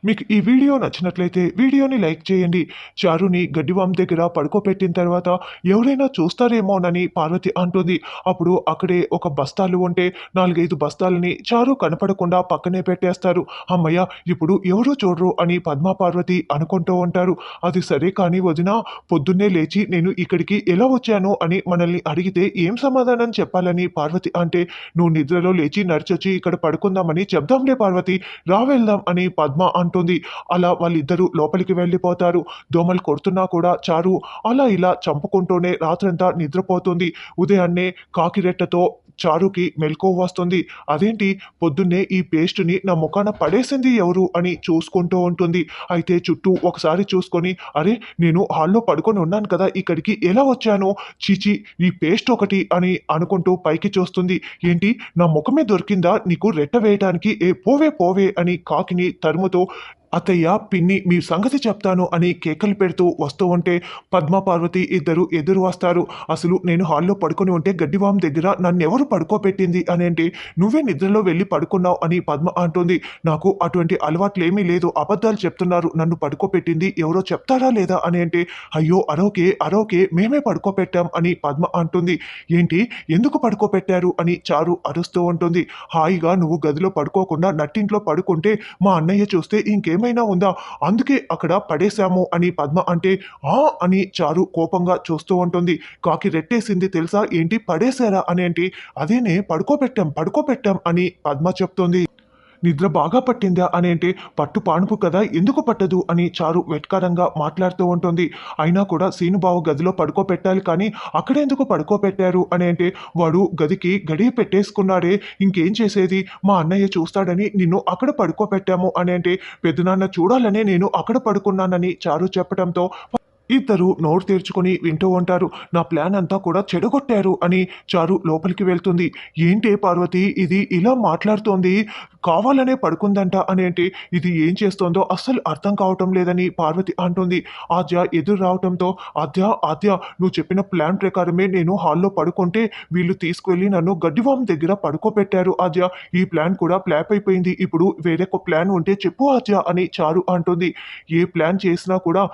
మీకు ఈ వీడియో నచ్చినట్లయితే వీడియోని లైక్ చేయండి. చారుని గడ్డివాం దగ్గర పడుకోబెట్టిన తర్వాత ఎవరైనా చూస్తారేమోనని పార్వతి అంటుంది. అప్పుడు అక్కడే ఒక బస్తాలు ఉంటే 4, 5 బస్తాలని చారు కనపడకుండా పక్కనే పెట్టేస్తారు. అమ్మయ్య! ఇప్పుడు ఎవరు చూడరు అని పద్మ, పార్వతి అనుకుంటూ ఉంటారు. అది సరే కానీ వదినా, పొద్దున్నే లేచి నేను ఇక్కడికి ఎలా వచ్చాను అని మనల్ని అడిగితే ఏం సమాధానం చెప్పాలని పార్వతి అంటే, నువ్వు నిద్రలో లేచి నడిచొచ్చి ఇక్కడ పడుకుందామని చెప్దాంలే పార్వతి, రా వెళ్దాం అని పద్మ అంటుంది. అలా వాళ్ళిద్దరూ లోపలికి వెళ్ళిపోతారు. దోమలు కొడుతున్నా కూడా చారు అలా ఇలా చంపుకుంటూనే రాత్రంతా నిద్రపోతుంది. ఉదయాన్నే కాకిరెట్టతో చారుకి మెలకువ వస్తుంది. అదేంటి, పొద్దున్నే ఈ పేస్ట్‌ని నా ముఖాన పడేసింది ఎవరు అని చూసుకుంటూ ఉంటుంది. అయితే చుట్టూ ఒకసారి చూసుకొని, అరే! నేను హాల్‌లో పడుకొని ఉన్నాను కదా! ఇక్కడికి ఎలా వచ్చాను? ఛీ! ఈ పేస్ట్ ఒకటి అని అనుకుంటూ పైకి చూస్తుంది. ఏంటి, నా ముఖమే దొరికిందా నీకు రెట్ట వేయటానికి? పోవే పోవే అని కాకిని తరుముతూ, అత్తయ్య, పిన్ని మీ సంగతి చెప్తాను అని కేకలు పెడుతూ వస్తూ ఉంటే పద్మ, పార్వతి ఇద్దరు ఎదురు వస్తారు. అసలు నేను హాల్లో పడుకొని ఉంటే గడ్డివాము దగ్గర నన్నెవరు పడుకోబెట్టింది అనేంటి, నువ్వే నిద్రలో వెళ్ళి పడుకున్నావు అని పద్మ అంటుంది. నాకు అటువంటి అలవాట్లేమీ లేదు, అబద్ధాలు చెప్తున్నారు, నన్ను పడుకోబెట్టింది ఎవరో చెప్తారా లేదా అనేంటి. అయ్యో అరవకే, మేమే పడుకోబెట్టాం అని పద్మ అంటుంది. ఏంటి, ఎందుకు పడుకోబెట్టారు అని చారు అరుస్తూ ఉంటుంది. హాయిగా నువ్వు గదిలో పడుకోకుండా నట్టింట్లో పడుకుంటే మా అన్నయ్య చూస్తే ఇంకేమైనా ఉందా, అందుకే అక్కడ పడేశాము అని పద్మ అంటే, ఆ అని చారు కోపంగా చూస్తూ ఉంటుంది. కాకి రెట్టేసింది తెలుసా, ఏంటి పడేశారా అనేంటి. అదేనే పడుకోబెట్టాం అని పద్మ చెప్తోంది. నిద్ర బాగా పట్టిందా అనేంటి, పట్టు పానుపు కదా ఎందుకు పట్టదు అని చారు వెట్కారంగా మాట్లాడుతూ ఉంటుంది. అయినా కూడా సీనుబావ గదిలో పడుకోబెట్టాలి కానీ అక్కడెందుకు పడుకోబెట్టారు అనేంటి, వాడు గదికి గడియ పెట్టేసుకున్నాడే, ఇంకేం చేసేది, మా అన్నయ్య చూస్తాడని నిన్ను అక్కడ పడుకోబెట్టాము అనేంటి. పెద్దనాన్న చూడాలనే నేను అక్కడ పడుకున్నానని చారు చెప్పడంతో ఇద్దరు నోరు తెరుచుకొని వింటూ ఉంటారు. నా ప్లాన్ అంతా కూడా చెడగొట్టారు అని చారు లోపలికి వెళ్తుంది. ఏంటే పార్వతి ఇది ఇలా మాట్లాడుతోంది, కావాలనే పడుకుందంట అనేంటి, ఇది ఏం చేస్తోందో అస్సలు అర్థం కావటం లేదని పార్వతి అంటుంది. ఆద్య ఎదురు రావటంతో, ఆద్య నువ్వు చెప్పిన ప్లాన్ ప్రకారమే నేను హాల్లో పడుకుంటే వీళ్ళు తీసుకువెళ్ళి నన్ను గడ్డివాము దగ్గర పడుకోబెట్టారు ఆద్య, ఈ ప్లాన్ కూడా ఫ్లాప్ అయిపోయింది, ఇప్పుడు వేరే ప్లాన్ ఉంటే చెప్పు ఆద్య అని చారు అంటుంది. ఏ ప్లాన్ చేసినా కూడా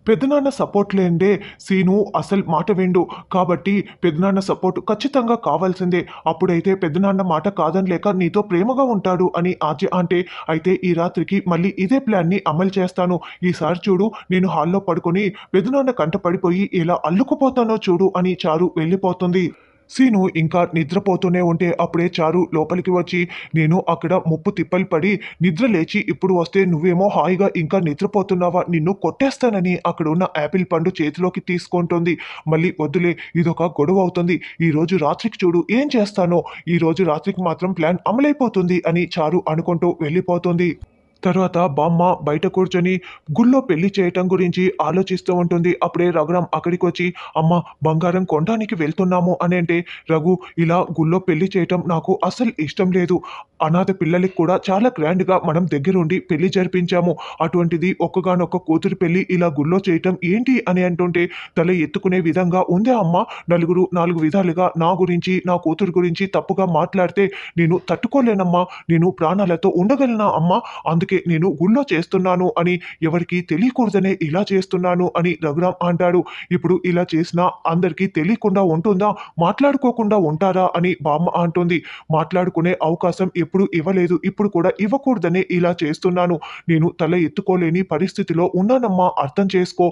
పెద్దనాన్న సపోర్ట్ లేనిదే సీను అసలు మాట విండు, కాబట్టి పెద్దనాన్న సపోర్ట్ ఖచ్చితంగా కావాల్సిందే, అప్పుడైతే పెద్దనాన్న మాట కాదనలేక నీతో ప్రేమగా ఉంటాడు అని ఆద్య అంటే, అయితే ఈ రాత్రికి మళ్ళీ ఇదే ప్లాన్ని అమలు చేస్తాను, ఈసారి చూడు నేను హాల్లో పడుకొని పెద్దనాన్న కంట పడిపోయి ఎలా అల్లుకుపోతానో చూడు అని చారు వెళ్ళిపోతుంది. సీను ఇంకా నిద్రపోతూనే ఉంటే అప్పుడే చారు లోపలికి వచ్చి, నేను అక్కడ ముప్పు తిప్పలు పడి నిద్ర లేచి ఇప్పుడు వస్తే నువ్వేమో హాయిగా ఇంకా నిద్రపోతున్నావా, నిన్ను కొట్టేస్తానని అక్కడ ఉన్న యాపిల్ పండు చేతిలోకి తీసుకుంటుంది. మళ్ళీ వద్దులే, ఇదొక గొడవ అవుతుంది, ఈరోజు రాత్రికి చూడు ఏం చేస్తానో, ఈరోజు రాత్రికి మాత్రం ప్లాన్ అమలైపోతుంది అని చారు అనుకుంటూ వెళ్ళిపోతుంది. తర్వాత బామ్మ బయట కూర్చొని గుళ్ళో పెళ్లి చేయటం గురించి ఆలోచిస్తూ ఉంటుంది. అప్పుడే రఘురాం అక్కడికి వచ్చి, అమ్మ బంగారం కొనడానికి వెళ్తున్నాము అని అంటే, రఘు ఇలా గుళ్ళో పెళ్లి చేయటం నాకు అస్సలు ఇష్టం లేదు, అనాథ పిల్లలకి కూడా చాలా గ్రాండ్గా మనం దగ్గరుండి పెళ్లి జరిపించాము, అటువంటిది ఒక్కగానొక్క కూతురు పెళ్లి ఇలా గుళ్ళో చేయటం ఏంటి అని అంటుంటే, తల ఎత్తుకునే విధంగా ఉందే అమ్మ, నలుగురు 4 విధాలుగా నా గురించి నా కూతురు గురించి తప్పుగా మాట్లాడితే నేను తట్టుకోలేనమ్మా, నేను ప్రాణాలతో ఉండగలనా అమ్మ, అందుకే నేను గుళ్ళో చేస్తున్నాను అని ఎవరికి తెలియకూడదనే ఇలా చేస్తున్నాను అని రఘురాం అంటాడు. ఇప్పుడు ఇలా చేసినా అందరికీ తెలియకుండా ఉంటుందా, మాట్లాడుకోకుండా ఉంటారా అని బామ్మ అంటుంది. మాట్లాడుకునే అవకాశం ఎప్పుడు ఇవ్వలేదు, ఇప్పుడు కూడా ఇవ్వకూడదనే ఇలా చేస్తున్నాను, నేను తల ఎత్తుకోలేని పరిస్థితిలో ఉన్నానమ్మా, అర్థం చేసుకో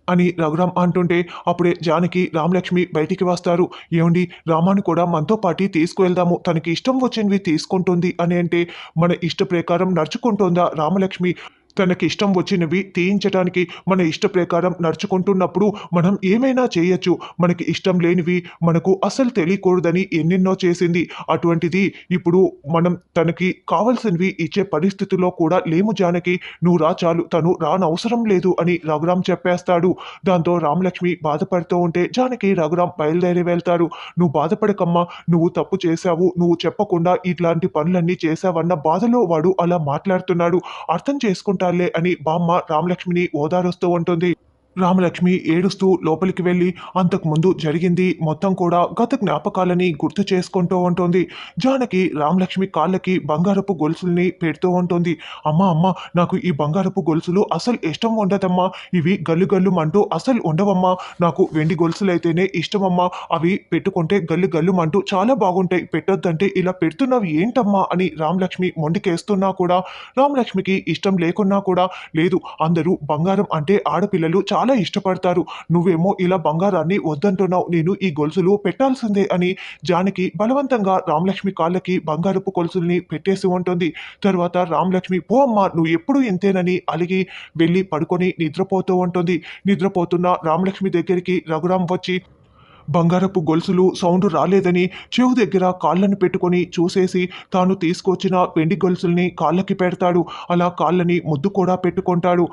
అని రఘురాం అంటుంటే అప్పుడే జానకి, రామలక్ష్మి బయటికి వస్తారు. ఏమండి, రామాను కూడా మనతో పాటు తీసుకువెళ్దాము, తనకి ఇష్టం వచ్చినవి తీసుకుంటుంది అని అంటే, మన ఇష్ట ప్రకారం నడుచుకుంటుందా రామలక్ష్మి, తనకి ఇష్టం వచ్చినవి తీయించడానికి మన ఇష్ట ప్రకారం నడుచుకుంటున్నప్పుడు మనం ఏమైనా చేయొచ్చు, మనకి ఇష్టం లేనివి మనకు అసలు తెలియకూడదని ఎన్నెన్నో చేసింది, అటువంటిది ఇప్పుడు మనం తనకి కావాల్సినవి ఇచ్చే పరిస్థితిలో కూడా లేము జానకి, నువ్వు రా చాలు, తను రానవసరం లేదు అని రఘురాం చెప్పేస్తాడు. దాంతో రామలక్ష్మి బాధపడుతూ ఉంటే జానకి, రఘురాం బయలుదేరి వెళ్తారు. నువ్వు బాధపడకమ్మా, నువ్వు తప్పు చేశావు, నువ్వు చెప్పకుండా ఇట్లాంటి పనులన్నీ చేశావన్న బాధలో వాడు అలా మాట్లాడుతున్నాడు, అర్థం చేసుకుంటారులే అని బామ్మ రామలక్ష్మిని ఓదారుస్తూ ఉంటుంది. రామలక్ష్మి ఏడుస్తూ లోపలికి వెళ్ళి అంతకుముందు జరిగింది మొత్తం కూడా గత జ్ఞాపకాలని గుర్తు చేసుకుంటూ ఉంటుంది. జానకి రామలక్ష్మి కాళ్ళకి బంగారపు గొలుసుల్ని పెడుతూ ఉంటుంది. అమ్మా అమ్మ, నాకు ఈ బంగారపు గొలుసులు అసలు ఇష్టం ఉండదమ్మా. ఇవి గల్లు గల్లుమంటూ అసలు ఉండవమ్మా. నాకు వెండి గొలుసులైతేనే ఇష్టమమ్మా. అవి పెట్టుకుంటే గల్లు గల్లుమంటూ చాలా బాగుంటాయి. పెట్టొద్దంటే ఇలా పెడుతున్నవి ఏంటమ్మా అని రామలక్ష్మి మొండికేస్తున్నా కూడా రామలక్ష్మికి ఇష్టం లేకున్నా కూడా లేదు, అందరూ బంగారం అంటే ఆడపిల్లలు చాలా ఇష్టపడతారు. నువ్వేమో ఇలా బంగారాన్ని వద్దంటున్నావు. నేను ఈ గొలుసులు పెట్టాల్సిందే అని జానకి బలవంతంగా రామలక్ష్మి కాళ్ళకి బంగారపు గొలుసుల్ని పెట్టేసి ఉంటుంది. తర్వాత రామలక్ష్మి పో అమ్మా, నువ్వు ఎప్పుడు ఇంతేనని అలిగి వెళ్ళి పడుకొని నిద్రపోతూ ఉంటుంది. నిద్రపోతున్న రామలక్ష్మి దగ్గరికి రఘురాం వచ్చి బంగారపు గొలుసులు సౌండ్ రాలేదని చెవు దగ్గర కాళ్ళను పెట్టుకొని చూసేసి తాను తీసుకొచ్చిన వెండి గొలుసుల్ని కాళ్ళకి పెడతాడు. అలా కాళ్ళని ముద్దు కూడా పెట్టుకుంటాడు.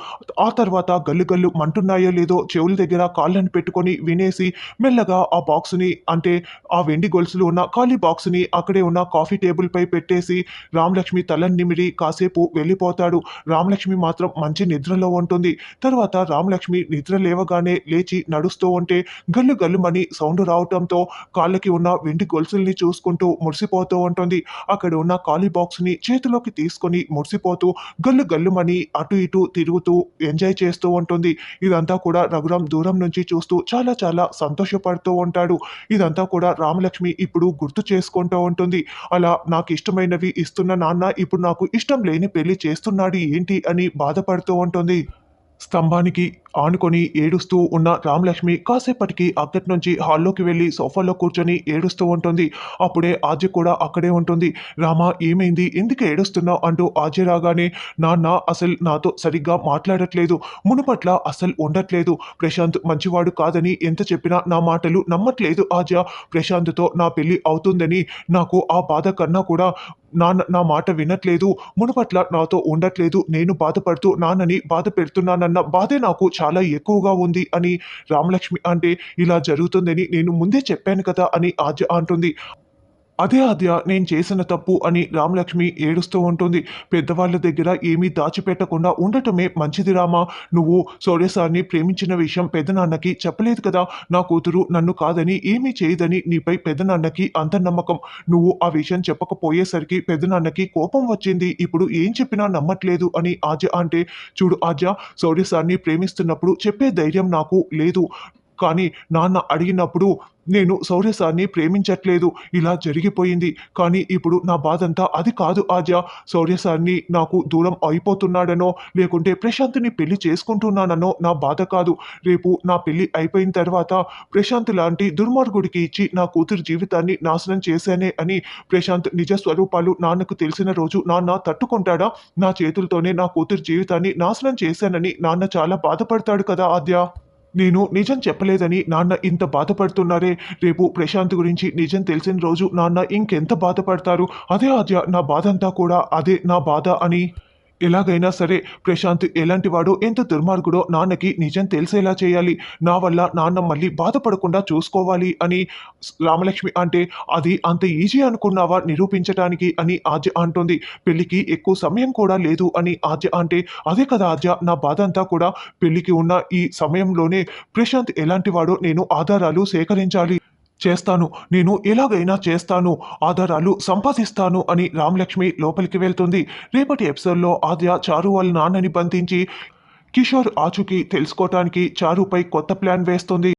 ఆ తర్వాత గల్లు గల్లు మంటున్నాయో లేదో చెవుల దగ్గర కాళ్ళని పెట్టుకొని వినేసి మెల్లగా ఆ బాక్స్ని, అంటే ఆ వెండి గొలుసులు ఉన్న ఖాళీ బాక్స్ని అక్కడే ఉన్న కాఫీ టేబుల్ పై పెట్టేసి రామలక్ష్మి తలని నిమిరి కాసేపు వెళ్ళిపోతాడు. రామలక్ష్మి మాత్రం మంచి నిద్రలో ఉంటుంది. తర్వాత రామలక్ష్మి నిద్ర లేవగానే లేచి నడుస్తూ ఉంటే గల్లు గల్లుమని సౌండ్ రావటంతో కాళ్ళకి ఉన్న వెండి గొలుసుల్ని చూసుకుంటూ మురిసిపోతూ ఉంటుంది. అక్కడ ఉన్న ఖాళీ బాక్స్ని చేతిలోకి తీసుకొని మురిసిపోతూ గల్లు గల్లుమని అటు ఇటు తిరుగుతూ ఎంజాయ్ చేస్తూ ఉంటుంది. ఇదంతా కూడా రఘురాం దూరం నుంచి చూస్తూ చాలా చాలా సంతోషపడుతూ ఉంటాడు. ఇదంతా కూడా రామలక్ష్మి ఇప్పుడు గుర్తు చేసుకుంటూ ఉంటుంది. అలా నాకు ఇష్టమైనవి ఇస్తున్న నాన్న ఇప్పుడు నాకు ఇష్టం లేని పెళ్లి చేస్తున్నాడు ఏంటి అని బాధపడుతూ ఉంటుంది. స్తంభానికి ఆనుకొని ఏడుస్తూ ఉన్న రామలక్ష్మి కాసేపటికి అక్కడి నుంచి హాల్లోకి వెళ్ళి సోఫాలో కూర్చొని ఏడుస్తూ ఉంటుంది. అప్పుడే ఆద్య కూడా అక్కడే ఉంటుంది. రామా, ఏమైంది, ఎందుకు ఏడుస్తున్నావు అంటూ ఆద్య రాగానే, నాన్న అసలు నాతో సరిగ్గా మాట్లాడట్లేదు, మునుపట్ల అసలు ఉండట్లేదు. ప్రశాంత్ మంచివాడు కాదని ఎంత చెప్పినా నా మాటలు నమ్మట్లేదు ఆద్య. ప్రశాంత్తో నా పెళ్లి అవుతుందని నాకు ఆ బాధ కన్నా కూడా నాన్న నా మాట వినట్లేదు, మునుపట్ల నాతో ఉండట్లేదు. నేను బాధపడుతూ నాన్నని బాధ పెడుతున్నానన్న బాధే నాకు చాలా ఎక్కువగా ఉంది అని రామలక్ష్మి అంటే, ఇలా జరుగుతుందని నేను ముందే చెప్పాను కదా అని ఆద్య అంటుంది. అదే ఆద్య, నేను చేసిన తప్పు అని రామలక్ష్మి ఏడుస్తూ ఉంటుంది. పెద్దవాళ్ళ దగ్గర ఏమీ దాచిపెట్టకుండా ఉండటమే మంచిది రామా. నువ్వు శౌర్య సార్ని ప్రేమించిన విషయం పెద్దనాన్నకి చెప్పలేదు కదా. నా కూతురు నన్ను కాదని ఏమీ చేయదని నీపై పెద్దనాన్నకి అంత నమ్మకం. నువ్వు ఆ విషయం చెప్పకపోయేసరికి పెద్దనాన్నకి కోపం వచ్చింది. ఇప్పుడు ఏం చెప్పినా నమ్మట్లేదు అని ఆద్య అంటే, చూడు ఆద్య, శౌర్య సార్ని ప్రేమిస్తున్నప్పుడు చెప్పే ధైర్యం నాకు లేదు. కానీ నాన్న అడిగినప్పుడు నేను శౌర్య సార్ని ప్రేమించట్లేదు, ఇలా జరిగిపోయింది. కానీ ఇప్పుడు నా బాధంతా అది కాదు ఆద్య. శౌర్య సార్ని నాకు దూరం అయిపోతున్నాడనో లేకుంటే ప్రశాంత్ని పెళ్లి చేసుకుంటున్నాననో నా బాధ కాదు. రేపు నా పెళ్లి అయిపోయిన తర్వాత ప్రశాంత్ లాంటి దుర్మార్గుడికి ఇచ్చి నా కూతురు జీవితాన్ని నాశనం చేశానే అని ప్రశాంత్ నిజ స్వరూపాలు నాన్నకు తెలిసిన రోజు నాన్న తట్టుకుంటాడా? నా చేతులతోనే నా కూతురు జీవితాన్ని నాశనం చేశానని నాన్న చాలా బాధపడతాడు కదా ఆద్య. నేను నిజం చెప్పలేదని నాన్న ఇంత బాధపడుతున్నారే. రేపు ప్రశాంత్ గురించి నిజం తెలిసిన రోజు నాన్న ఇంకెంత బాధపడతారు. అదే ఆద్య, నా బాధంతా కూడా అదే నా బాధ అని. ఎలాగైనా సరే ప్రశాంత్ ఎలాంటి వాడో, ఎంత దుర్మార్గుడో నాన్నకి నిజం తెలిసేలా చేయాలి. నా వల్ల నాన్న మళ్ళీ బాధపడకుండా చూసుకోవాలి అని రామలక్ష్మి అంటే, అది అంత ఈజీ అనుకున్నావా నిరూపించటానికి అని ఆద్య అంటుంది. పెళ్లికి ఎక్కువ సమయం కూడా లేదు అని ఆద్య అంటే, అదే కదా ఆద్య, నా బాధ అంతా కూడా పెళ్లికి ఉన్న ఈ సమయంలోనే ప్రశాంత్ ఎలాంటి వాడో నేను ఆధారాలు సేకరించాలి. చేస్తాను, నేను ఎలాగైనా చేస్తాను, ఆధారాలు సంపాదిస్తాను అని రామలక్ష్మి లోపలికి వెళ్తుంది. రేపటి ఎపిసోడ్లో ఆద్య చారు వాళ్ళ నాన్నని బంధించి కిషోర్ ఆచూకీ తెలుసుకోవటానికి చారుపై కొత్త ప్లాన్ వేస్తుంది.